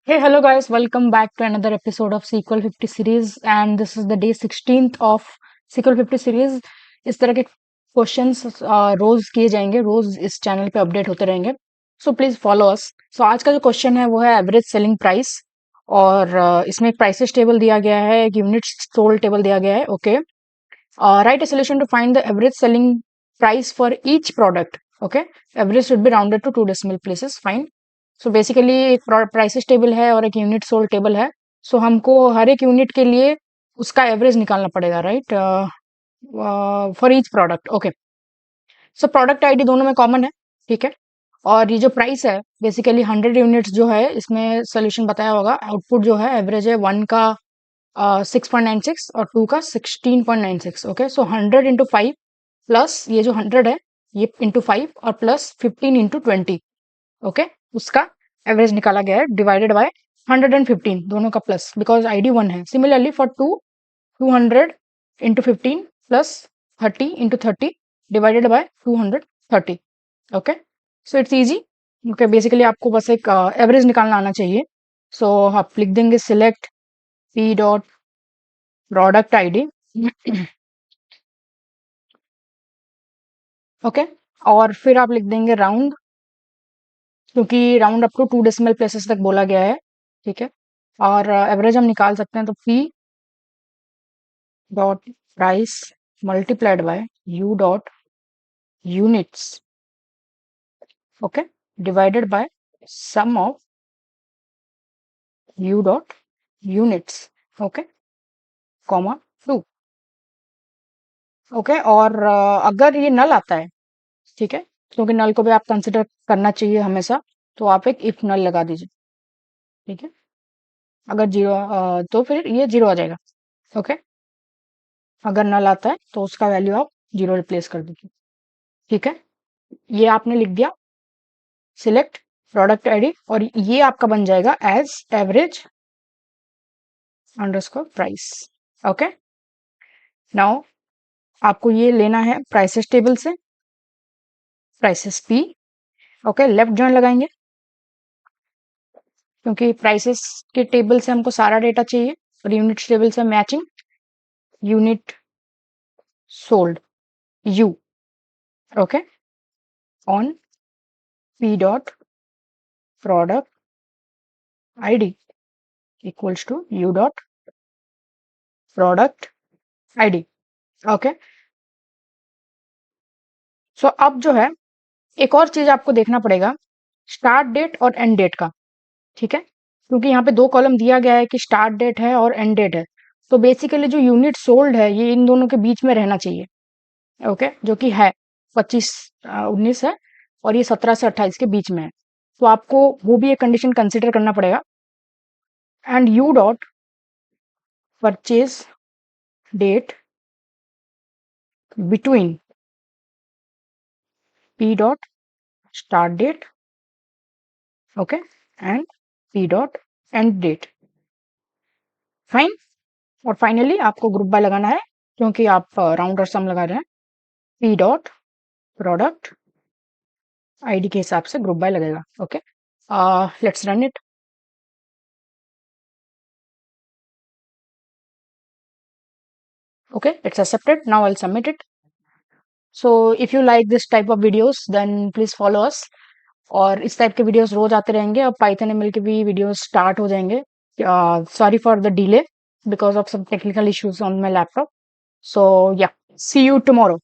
Hey, hello guys, welcome back to another episode of SQL 50 series and this is the day 16th of SQL 50 series. इस तरह के questions रोज किए जाएंगे, रोज इस channel पे update होते रहेंगे. So please follow us. सो आज का जो क्वेश्चन है वो है एवरेज सेलिंग प्राइस और इसमें एक प्राइसेस टेबल दिया गया है, एक यूनिट सोल्ड टेबल दिया गया है. Okay, write a solution to find the average selling price for each product. Okay, average should be rounded to two decimal places. Fine. So basically एक प्राइसेस टेबल है और एक यूनिट सोल्ड टेबल है. सो हमको हर एक यूनिट के लिए उसका एवरेज निकालना पड़ेगा, right, for each product. Okay, so product ID दोनों में कॉमन है, ठीक है. और ये जो प्राइस है बेसिकली 100 यूनिट्स जो है इसमें सोल्यूशन बताया होगा. आउटपुट जो है एवरेज है 1 का 6.96 और 2 का 16.96. ओके, सो 100 × 5 प्लस ये जो 100 है ये इंटू 5 और प्लस 15 × 20. ओके, उसका एवरेज निकाला गया है डिवाइडेड बाय 115 दोनों का प्लस, बिकॉज आईडी 1 है. Similarly for 200 × 15 plus 30 × 30 divided by 230. Okay, so it's easy. Okay, basically आपको बस एक एवरेज निकालना आना चाहिए. सो आप लिख देंगे select P dot product ID. Okay, और फिर आप लिख देंगे राउंड, क्योंकि round up to two decimal places तक बोला गया है, ठीक है. और एवरेज हम निकाल सकते हैं तो P dot price multiplied by U dot units. Okay, divided by sum of U dot units. Okay, comma 2. Okay, और अगर ये नल आता है, ठीक है, क्योंकि नल को भी आप कंसिडर करना चाहिए हमेशा, तो आप एक इफ नल लगा दीजिए, ठीक है. अगर जीरो तो फिर ये जीरो आ जाएगा. ओके, अगर नल आता है तो उसका वैल्यू आप जीरो रिप्लेस कर दीजिए, ठीक है. ये आपने लिख दिया सिलेक्ट प्रोडक्ट आईडी और ये आपका बन जाएगा as average underscore price. Okay, now आपको ये लेना है प्राइसेस टेबल से, prices P. Okay, left join लगाएंगे क्योंकि प्राइसेस के टेबल से हमको सारा डेटा चाहिए और यूनिट टेबल से matching unit sold U. Okay, on P dot product ID equals to U dot product ID. Okay, so अब जो है एक और चीज आपको देखना पड़ेगा, स्टार्ट डेट और एंड डेट का, ठीक है. क्योंकि यहाँ पे दो कॉलम दिया गया है कि स्टार्ट डेट है और एंड डेट है. तो बेसिकली जो यूनिट सोल्ड है ये इन दोनों के बीच में रहना चाहिए. ओके, जो कि है 25-19 है और ये 17 से 28 के बीच में है. तो आपको वो भी एक कंडीशन कंसिडर करना पड़ेगा. And U dot purchase date between P dot start date, okay, and P dot end date. Fine. और फाइनली आपको ग्रुप बाय लगाना है क्योंकि आप राउंड और सम लगा रहे हैं. पी डॉट प्रोडक्ट आईडी के हिसाब से ग्रुप बाय लगेगा. Okay, let's run it. Okay, it's accepted. Now I'll submit it. So if you like this type of videos, then please follow us. और इस टाइप के वीडियोस रोज आते रहेंगे. और पाइथन एमएल के भी वीडियोस स्टार्ट हो जाएंगे. Sorry for the delay because of some technical issues on my laptop. So yeah, see you tomorrow.